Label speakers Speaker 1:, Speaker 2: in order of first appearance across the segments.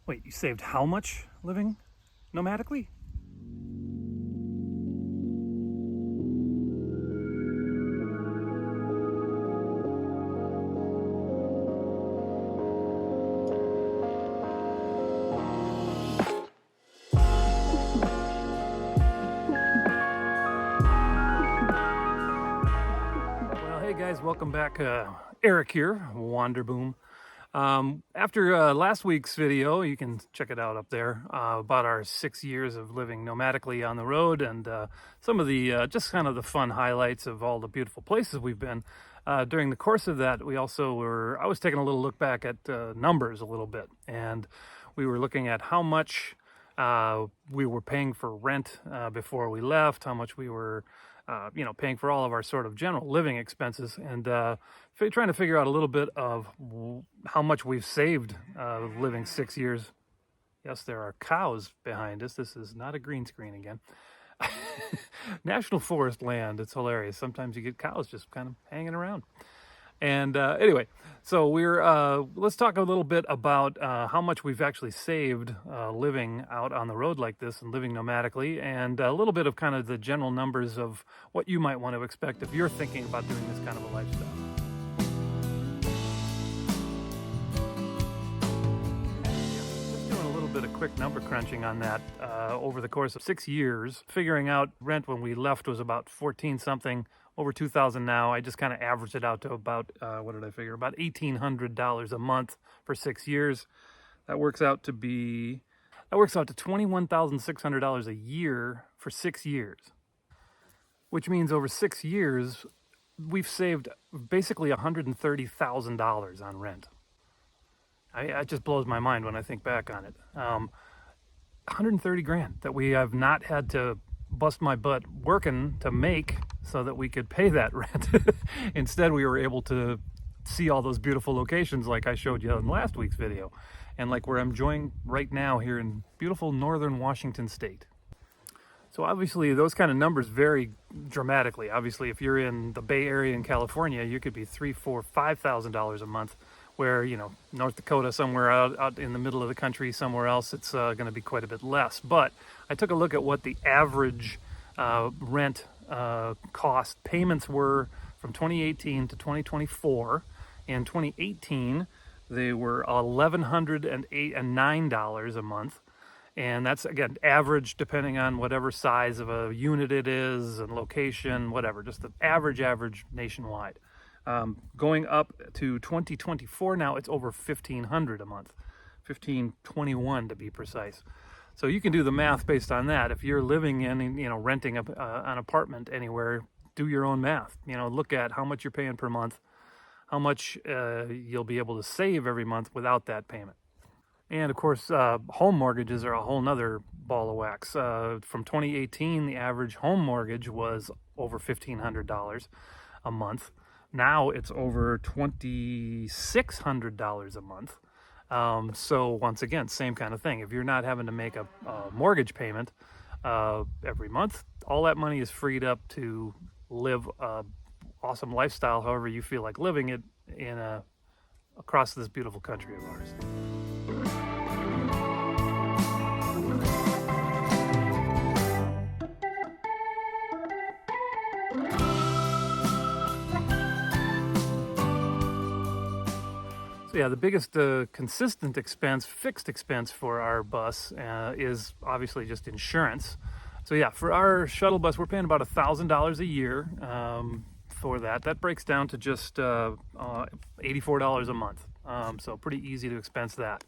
Speaker 1: Wait, you saved how much living nomadically? Well, hey guys, welcome back. Eric here, Wanderboom. After last week's video, you can check it out up there, about our 6 years of living nomadically on the road, and some of the just kind of the fun highlights of all the beautiful places we've been. During the course of that, I was taking a little look back at numbers a little bit, and we were looking at how much we were paying for rent before we left, how much we were paying for all of our sort of general living expenses, and trying to figure out a little bit of how much we've saved living 6 years. Yes, there are cows behind us. This is not a green screen again. National forest land. It's hilarious. Sometimes you get cows just kind of hanging around. And anyway, so let's talk a little bit about how much we've actually saved living out on the road like this and living nomadically, and a little bit of kind of the general numbers of what you might want to expect if you're thinking about doing this kind of a lifestyle. Just doing a little bit of quick number crunching on that. Over the course of 6 years, figuring out rent when we left was about 14 something, over 2,000 now. I just kind of averaged it out to about, what did I figure? About $1,800 a month for 6 years. That works out to $21,600 a year for 6 years, which means over 6 years, we've saved basically $130,000 on rent. It just blows my mind when I think back on it. 130 grand that we have not had to bust my butt working to make so that we could pay that rent. Instead, we were able to see all those beautiful locations like I showed you in last week's video, and like where I'm enjoying right now here in beautiful northern Washington state. So obviously those kind of numbers vary dramatically. Obviously, if you're in the Bay Area in California, you could be $3,000, $4,000, $5,000 a month, where, North Dakota, somewhere out in the middle of the country, somewhere else, it's going to be quite a bit less. But I took a look at what the average rent cost payments were from 2018 to 2024. In 2018, they were $1,109 a month. And that's, again, average depending on whatever size of a unit it is and location, whatever, just the average nationwide. Going up to 2024 now, it's over $1,500 a month, $1,521 to be precise. So you can do the math based on that. If you're living in, renting an apartment anywhere, do your own math. Look at how much you're paying per month, how much you'll be able to save every month without that payment. And of course, home mortgages are a whole nother ball of wax. From 2018, the average home mortgage was over $1,500 a month. Now it's over $2,600 a month. So once again, same kind of thing. If you're not having to make a mortgage payment every month, all that money is freed up to live a awesome lifestyle, however you feel like living it across this beautiful country of ours. So yeah, the biggest consistent expense, fixed expense for our bus is obviously just insurance. So yeah, for our shuttle bus, we're paying about $1,000 a year for that. That breaks down to just $84 a month. So pretty easy to expense that.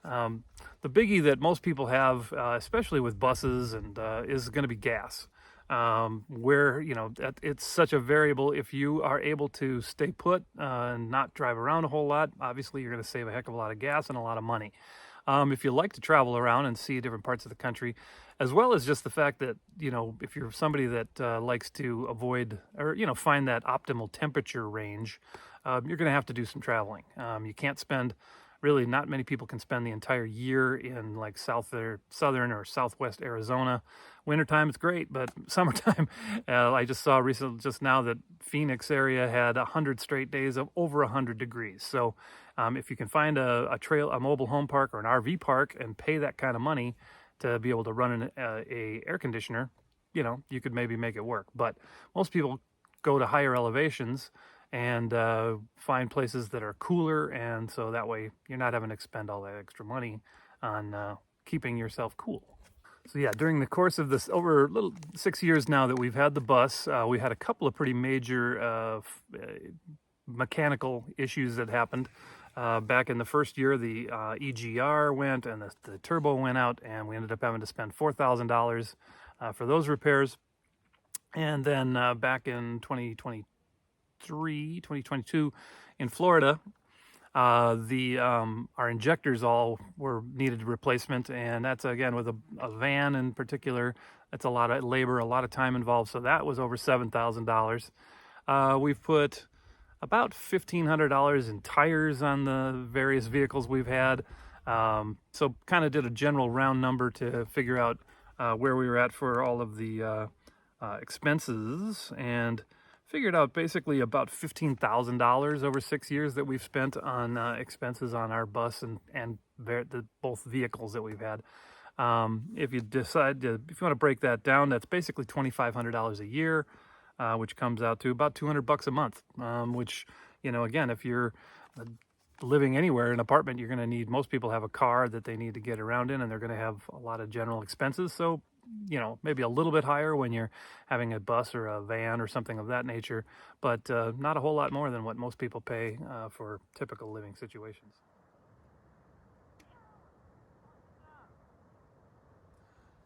Speaker 1: The biggie that most people have, especially with buses, and is going to be gas. Where it's such a variable. If you are able to stay put and not drive around a whole lot, obviously you're going to save a heck of a lot of gas and a lot of money. If you like to travel around and see different parts of the country, as well as just the fact that, if you're somebody that likes to avoid or, find that optimal temperature range, you're going to have to do some traveling. You can't spend, really not many people can spend the entire year in like southern or southwest Arizona. Wintertime, it's great, but summertime, I just saw just now that Phoenix area had 100 straight days of over 100 degrees. So If you can find a mobile home park or an RV park and pay that kind of money to be able to run a air conditioner, you could maybe make it work. But most people go to higher elevations and find places that are cooler, and so that way you're not having to expend all that extra money on keeping yourself cool. So yeah, during the course of this over 6 years now that we've had the bus, we had a couple of pretty major mechanical issues that happened. Back in the first year, the EGR went and the turbo went out, and we ended up having to spend $4,000 for those repairs. And then back in 2022 in Florida, our injectors all needed replacement, and that's again with a van in particular. That's a lot of labor, a lot of time involved. So that was over $7,000. We've put about $1,500 in tires on the various vehicles we've had. So kind of did a general round number to figure out where we were at for all of the expenses, and figured out basically about $15,000 over 6 years that we've spent on expenses on our bus and both vehicles that we've had. If you want to break that down, that's basically $2,500 a year, which comes out to about $200 a month, which, again, if you're living anywhere, an apartment, you're going to need, most people have a car that they need to get around in, and they're going to have a lot of general expenses. So, maybe a little bit higher when you're having a bus or a van or something of that nature, but not a whole lot more than what most people pay for typical living situations.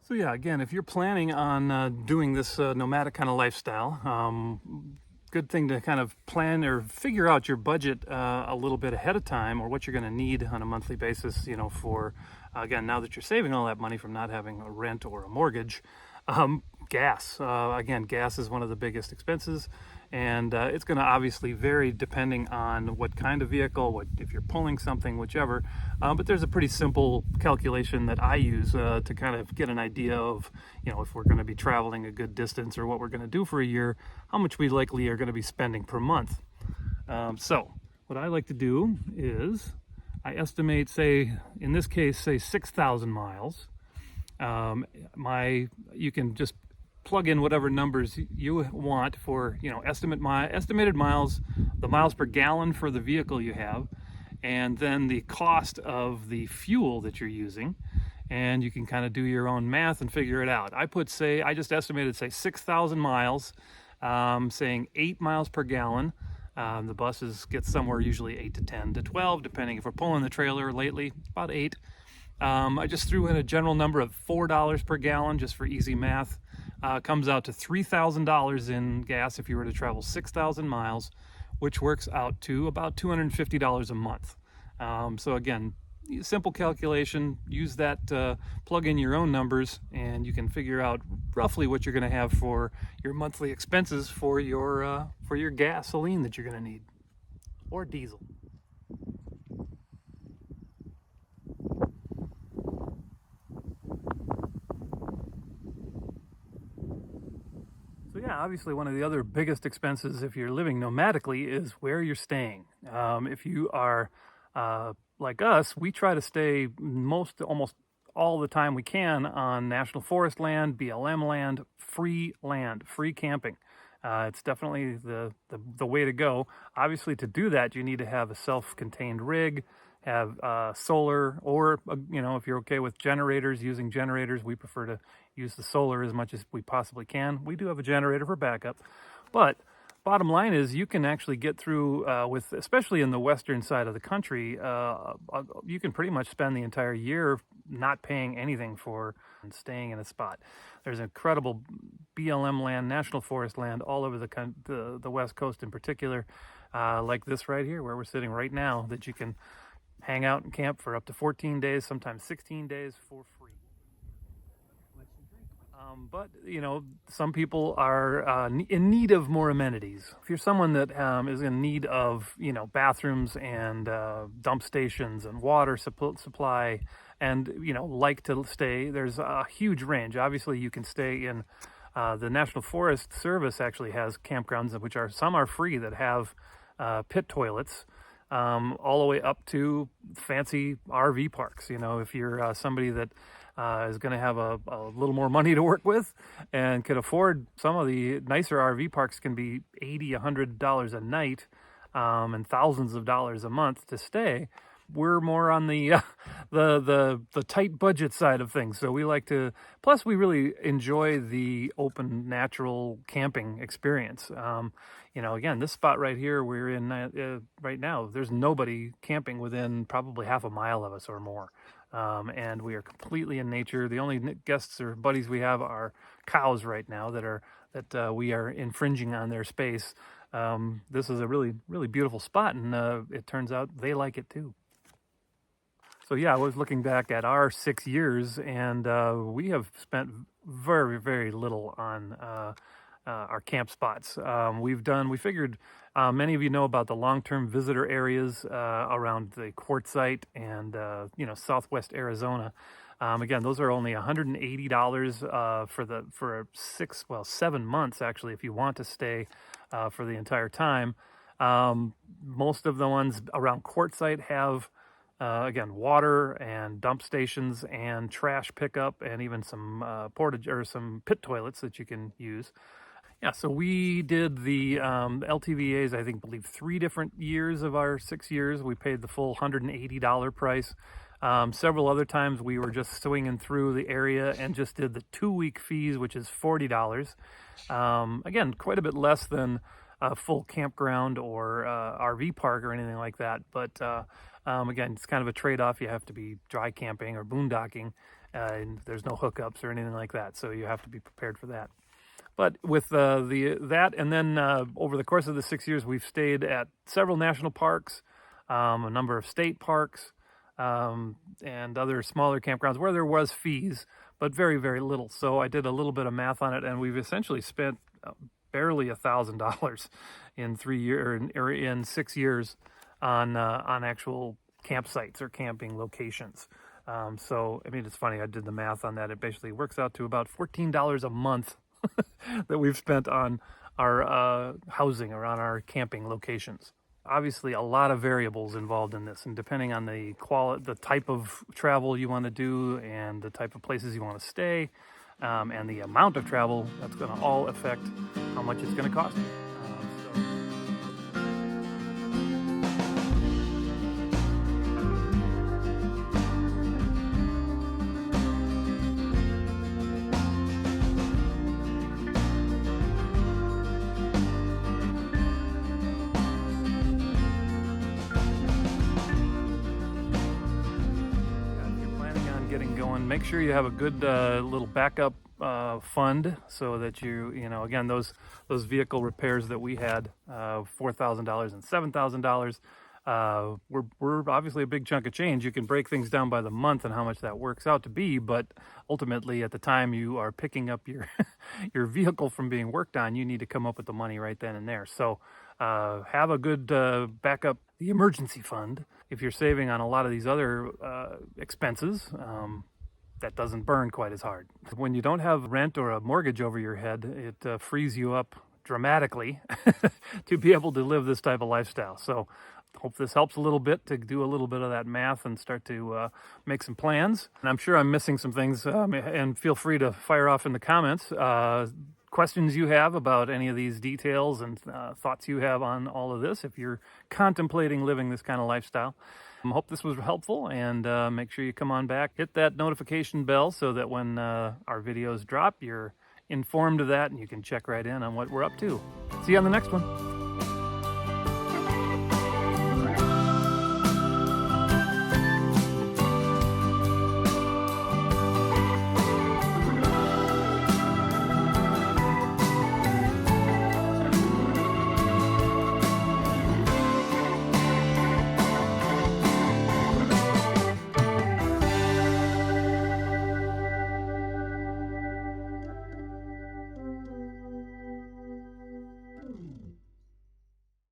Speaker 1: So yeah, again, if you're planning on doing this nomadic kind of lifestyle, good thing to kind of plan or figure out your budget a little bit ahead of time, or what you're going to need on a monthly basis, for, again, now that you're saving all that money from not having a rent or a mortgage. Gas. Again, gas is one of the biggest expenses, and it's going to obviously vary depending on what kind of vehicle, if you're pulling something, whichever. But there's a pretty simple calculation that I use to kind of get an idea of, if we're going to be traveling a good distance or what we're going to do for a year, how much we likely are going to be spending per month. So what I like to do is I estimate, say, in this case, say 6,000 miles. You can just plug in whatever numbers you want for, estimated miles, the miles per gallon for the vehicle you have, and then the cost of the fuel that you're using. And you can kind of do your own math and figure it out. I just estimated, say, 6,000 miles, saying 8 miles per gallon. The buses get somewhere usually 8 to 10 to 12, depending if we're pulling the trailer lately, about 8. I just threw in a general number of $4 per gallon just for easy math. Comes out to $3,000 in gas if you were to travel 6,000 miles, which works out to about $250 a month. So again, simple calculation, use that, plug in your own numbers, and you can figure out roughly what you're going to have for your monthly expenses for your gasoline that you're going to need, or diesel. So yeah, obviously one of the other biggest expenses if you're living nomadically is where you're staying. If you are like us, we try to stay almost all the time we can on national forest land, BLM land, free camping. It's definitely the way to go. Obviously, to do that, you need to have a self-contained rig, have solar, or if you're okay with using generators, we prefer to use the solar as much as we possibly can. We do have a generator for backup, but bottom line is you can actually get through especially in the western side of the country, you can pretty much spend the entire year not paying anything for staying in a spot. There's incredible BLM land, national forest land all over the West Coast in particular, like this right here where we're sitting right now, that you can hang out and camp for up to 14 days, sometimes 16 days for free. But, some people are in need of more amenities. If you're someone that is in need of, bathrooms and dump stations and water supply, and, like to stay, there's a huge range. Obviously, you can stay in the National Forest Service actually has campgrounds, some are free, that have pit toilets. all the way up to fancy RV parks. You know, if you're somebody that is going to have a little more money to work with and can afford, some of the nicer RV parks can be $80, $100 a night, and thousands of dollars a month to stay. We're more on the the tight budget side of things, so we like to. Plus, we really enjoy the open, natural camping experience. You know, again, this spot right here we're in right now, there's nobody camping within probably half a mile of us or more, and we are completely in nature. The only guests or buddies we have are cows right now that we are infringing on their space. This is a really, really beautiful spot, and it turns out they like it too. So yeah, I was looking back at our 6 years, and we have spent very, very little on our camp spots. We figured many of you know about the long-term visitor areas around the Quartzsite and you know, Southwest Arizona. Again, those are only $180 for 7 months actually, if you want to stay for the entire time. Most of the ones around Quartzsite have again, water and dump stations and trash pickup, and even some portage or some pit toilets that you can use. Yeah, so we did the LTVAs, I believe 3 different years of our 6 years. We paid the full $180 price. Several other times we were just swinging through the area and just did the 2-week fees, which is $40. Again, quite a bit less than a full campground or RV park or anything like that. But again, it's kind of a trade-off. You have to be dry camping or boondocking, and there's no hookups or anything like that, so you have to be prepared for that. But with that, and then over the course of the 6 years, we've stayed at several national parks, a number of state parks, and other smaller campgrounds where there was fees, but very, very little. So I did a little bit of math on it, and we've essentially spent barely $1,000 in 3 years or in 6 years on actual campsites or camping locations. So I mean, it's funny. I did the math on that. It basically works out to about $14 a month that we've spent on our housing or on our camping locations. Obviously, a lot of variables involved in this, and depending on the type of travel you want to do, and the type of places you want to stay, and the amount of travel, that's going to all affect how much it's going to cost you. Getting going, make sure you have a good little backup fund, so that you know, again, those vehicle repairs that we had, $4,000 and $7,000, were obviously a big chunk of change. You can break things down by the month and how much that works out to be, but ultimately at the time you are picking up your your vehicle from being worked on, you need to come up with the money right then and there. So have a good backup, the emergency fund. If you're saving on a lot of these other expenses, that doesn't burn quite as hard. When you don't have rent or a mortgage over your head, it frees you up dramatically to be able to live this type of lifestyle. So hope this helps a little bit to do a little bit of that math and start to make some plans. And I'm sure I'm missing some things, and feel free to fire off in the comments questions you have about any of these details, and thoughts you have on all of this if you're contemplating living this kind of lifestyle. I hope this was helpful, and make sure you come on back, hit that notification bell so that when our videos drop, you're informed of that and you can check right in on what we're up to. See you on the next one.